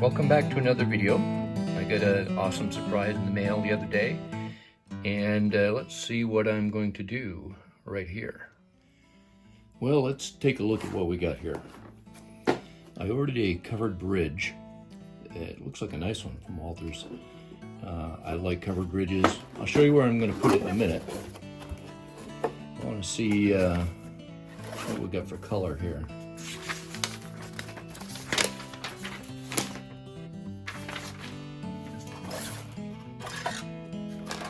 welcome back to another video. I got an awesome surprise in the mail the other day, and let's see what I'm going to do right here. Well, let's take a look at what we got here. I ordered a covered bridge. It looks like a nice one from Walthers. I like covered bridges. I'll show you where I'm going to put it in a minute. I want to see what we got for color here.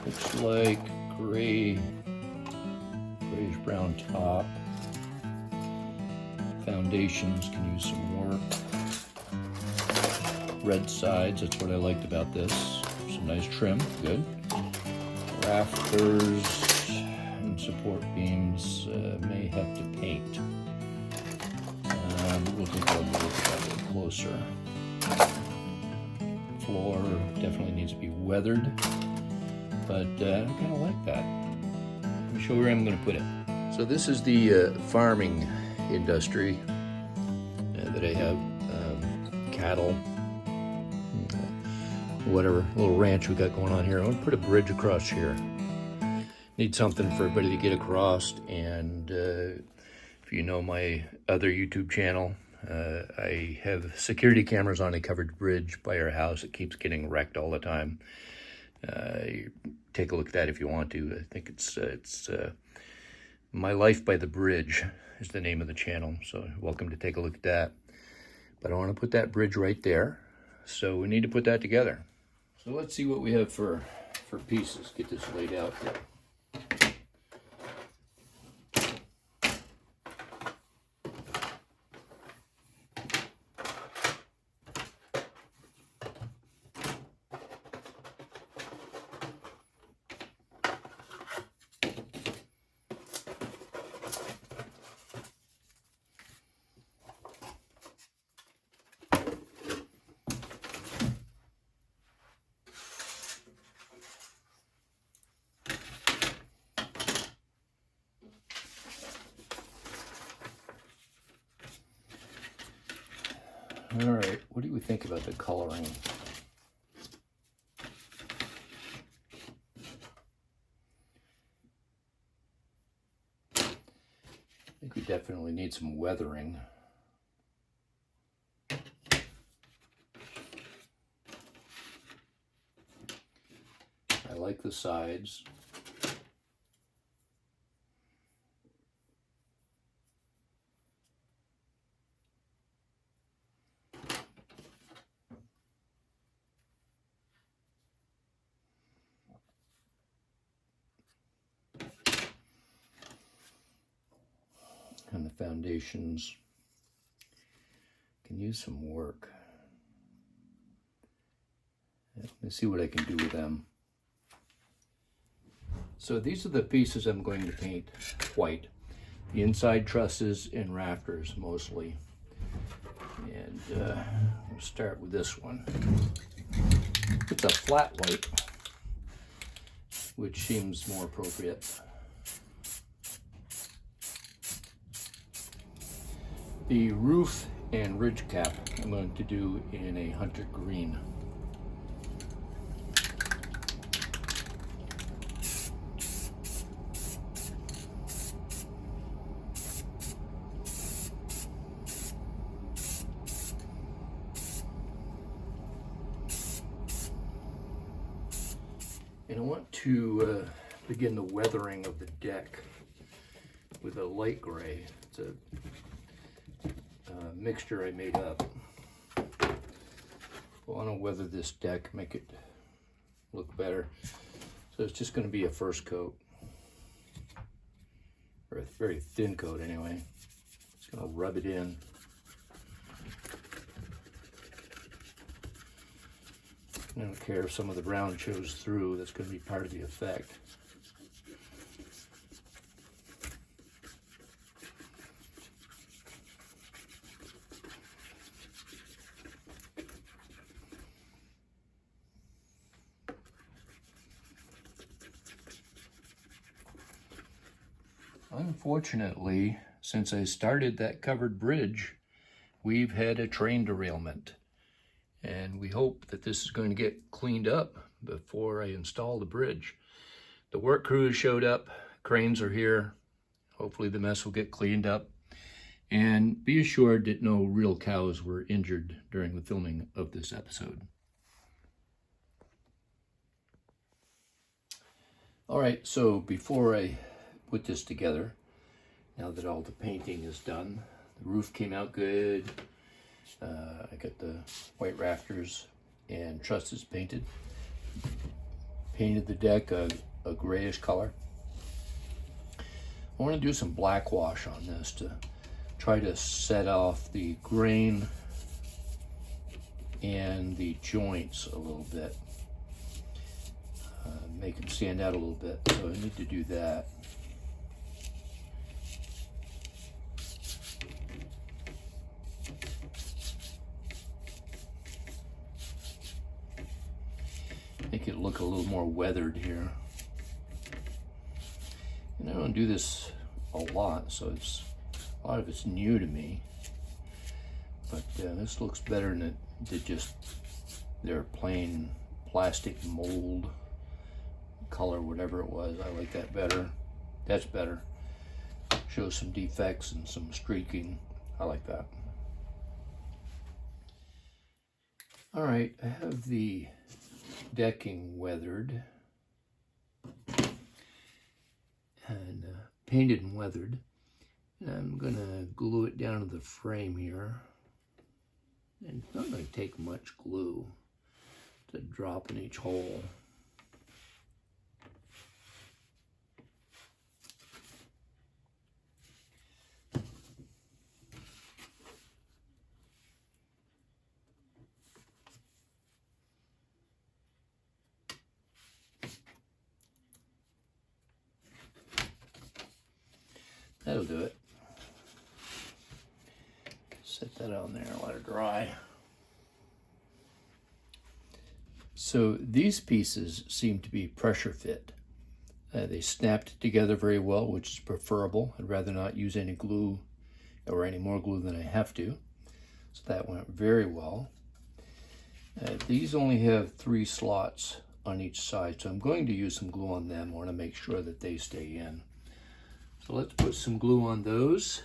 Looks like grayish brown top. Foundations can use some work. Red sides, that's what I liked about this. Some nice trim, good. Rafters and support beams may have to paint. We'll take a look at that a little closer. Floor definitely needs to be weathered, but I kind of like that. Let me show you where I'm going to put it. So this is the farming industry that I have. Cattle, whatever little ranch we got going on here. I want to put a bridge across here. Need something for everybody to get across, and if you know my other YouTube channel, I have security cameras on a covered bridge by our house. It keeps getting wrecked all the time. Take a look at that if you want to. I think it's My Life by the Bridge is the name of the channel, so you're welcome to take a look at that. But I want to put that bridge right there, so we need to put that together. So let's see what we have for pieces. Get this laid out here. All right, what do we think about the coloring? I think we definitely need some weathering. I like the sides. And the foundations can use some work. Let me see what I can do with them. So these are the pieces I'm going to paint white. The inside trusses and rafters mostly. And we'll start with this one. It's a flat white, which seems more appropriate. The roof and ridge cap I'm going to do in a hunter green. And I want to begin the weathering of the deck with a light gray. It's a mixture I made up. I want to weather this deck, make it look better. So it's just going to be a first coat, or a very thin coat anyway. Just going to rub it in. I don't care if some of the brown shows through, that's going to be part of the effect. Unfortunately, since I started that covered bridge, we've had a train derailment. and we hope that this is going to get cleaned up before I install the bridge. The work crew has showed up, cranes are here. Hopefully the mess will get cleaned up. And be assured that no real cows were injured during the filming of this episode. All right, so before I put this together, now that all the painting is done, the roof came out good. I got the white rafters and trusses painted. Painted the deck a grayish color. I want to do some black wash on this to try to set off the grain and the joints a little bit. Make them stand out a little bit, so I need to do that. Make it look a little more weathered here. And I don't do this a lot, so a lot of it's new to me. But this looks better than it did just their plain plastic mold color, whatever it was. I like that better. That's better. Shows some defects and some streaking. I like that. All right, I have the decking weathered and painted and weathered. And I'm gonna glue it down to the frame here. And it's not gonna take much glue to drop in each hole. That'll do it. Set that on there, let it dry. So these pieces seem to be pressure fit. They snapped together very well, which is preferable. I'd rather not use any glue or any more glue than I have to. So that went very well. These only have 3 slots on each side, so I'm going to use some glue on them. I want to make sure that they stay in. So let's put some glue on those.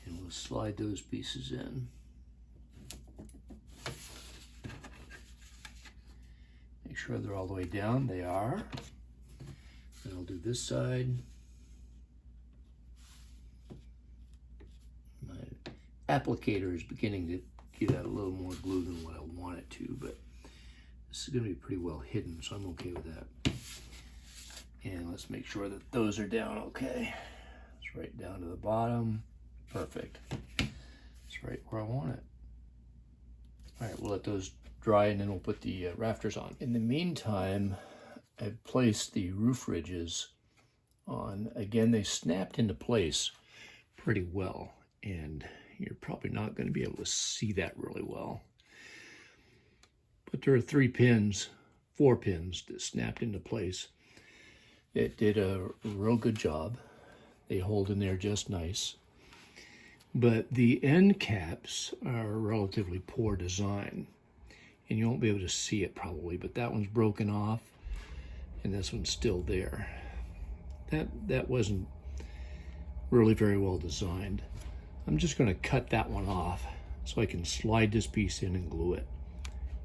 And we'll slide those pieces in. Make sure they're all the way down. They are. And I'll do this side. Applicator is beginning to get out a little more glue than what I want it to, but this is going to be pretty well hidden, so I'm okay with that. And let's make sure that those are down okay. It's right down to the bottom. Perfect. It's right where I want it. All right, we'll let those dry and then we'll put the rafters on. In the meantime, I've placed the roof ridges on. Again, they snapped into place pretty well, and you're probably not going to be able to see that really well. But there are 4 pins that snapped into place. It did a real good job. They hold in there just nice. But the end caps are relatively poor design. And you won't be able to see it probably, but that one's broken off and this one's still there. That wasn't really very well designed. I'm just going to cut that one off so I can slide this piece in and glue it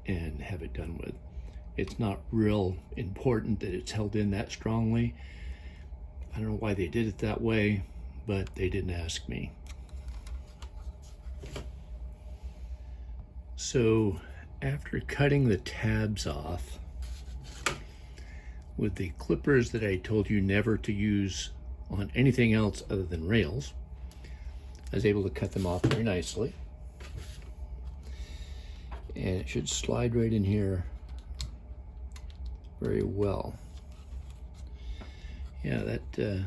and have it done with. It's not real important that it's held in that strongly. I don't know why they did it that way, but they didn't ask me. So after cutting the tabs off with the clippers that I told you never to use on anything else other than rails, I was able to cut them off very nicely. And it should slide right in here very well. Yeah, that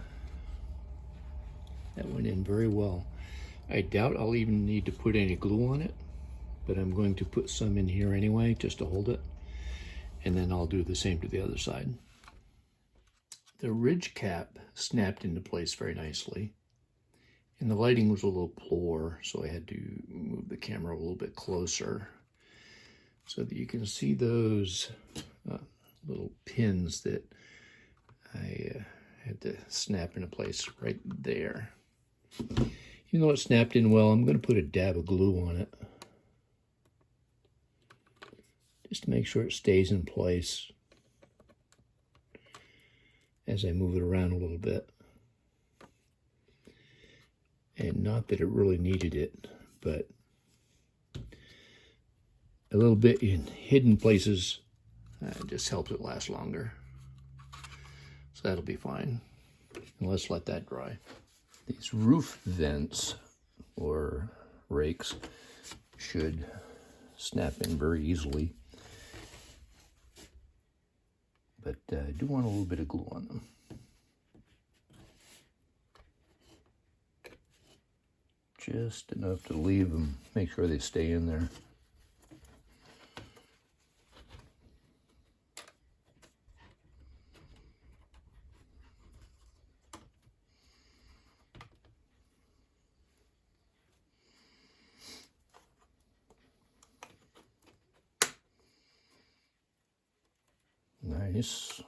went in very well. I doubt I'll even need to put any glue on it, but I'm going to put some in here anyway just to hold it. and then I'll do the same to the other side. The ridge cap snapped into place very nicely, and the lighting was a little poor, so I had to move the camera a little bit closer so that you can see those little pins that I had to snap into place right there. Even though it snapped in well, I'm going to put a dab of glue on it just to make sure it stays in place as I move it around a little bit. And not that it really needed it, but a little bit in hidden places just helps it last longer. So that'll be fine. And let's let that dry. These roof vents or rakes should snap in very easily, but I do want a little bit of glue on them. Just enough to leave them, make sure they stay in there. Nice.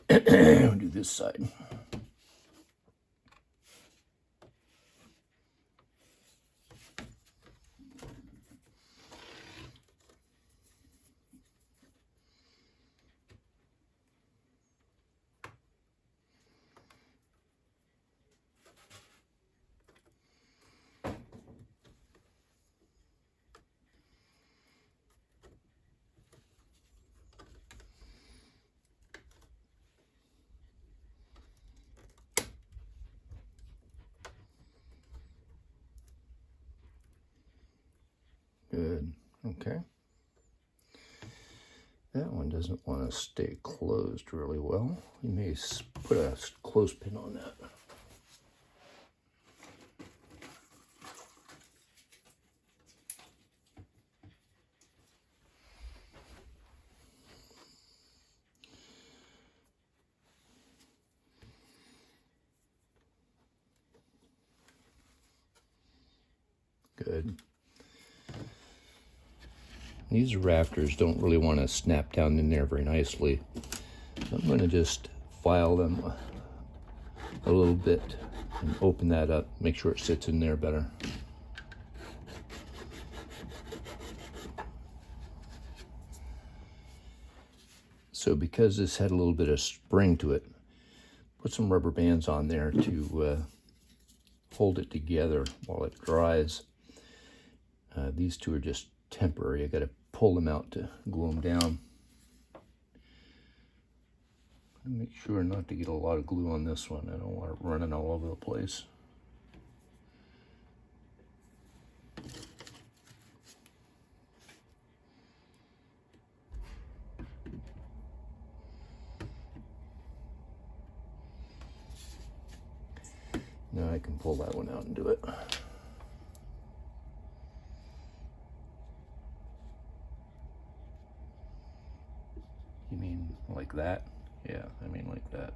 We'll do this side. Good. Okay. That one doesn't want to stay closed really well. You may put a clothespin on that. Good. These rafters don't really want to snap down in there very nicely. So I'm going to just file them a little bit and open that up, make sure it sits in there better. So because this had a little bit of spring to it, put some rubber bands on there to hold it together while it dries. These two are just temporary. I got to pull them out to glue them down. And make sure not to get a lot of glue on this one. I don't want it running all over the place. Now I can pull that one out and do it. You mean like that? Yeah, I mean like that.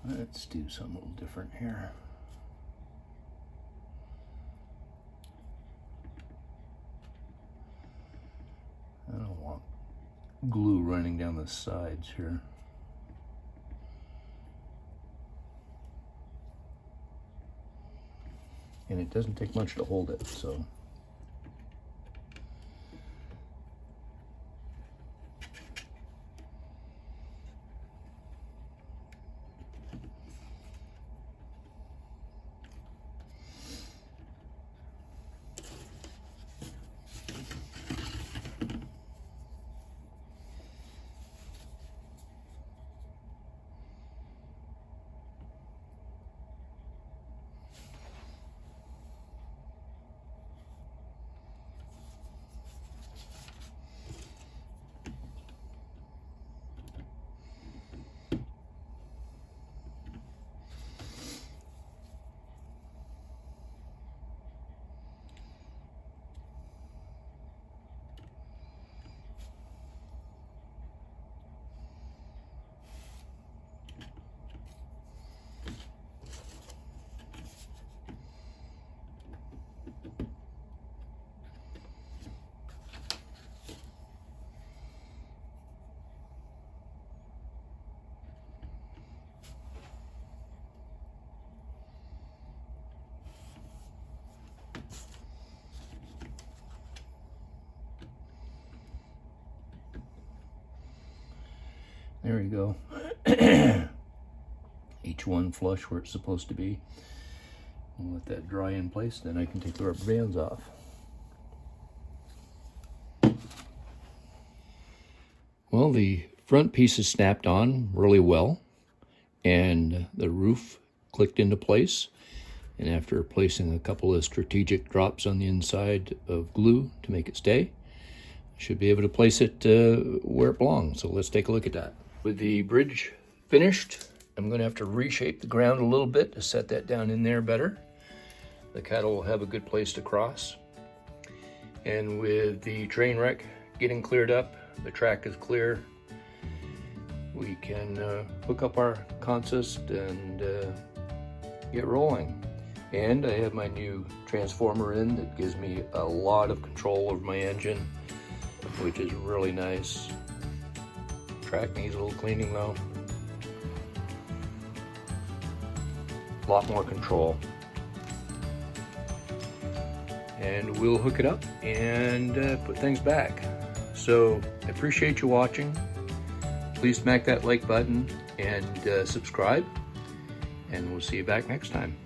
Let's do something a little different here. I don't want glue running down the sides here. And it doesn't take much to hold it, so. There you go. Each one flush where it's supposed to be. I'll let that dry in place, then I can take the rubber bands off. Well, the front piece is snapped on really well, and the roof clicked into place. And after placing a couple of strategic drops on the inside of glue to make it stay, I should be able to place it where it belongs. So let's take a look at that. With the bridge finished, I'm going to have to reshape the ground a little bit to set that down in there better. The cattle will have a good place to cross. And with the train wreck getting cleared up, the track is clear, we can hook up our consist and get rolling. And I have my new transformer in that gives me a lot of control over my engine, which is really nice. Track needs a little cleaning though. A lot more control. And we'll hook it up and put things back. So I appreciate you watching. Please smack that like button and subscribe, and we'll see you back next time.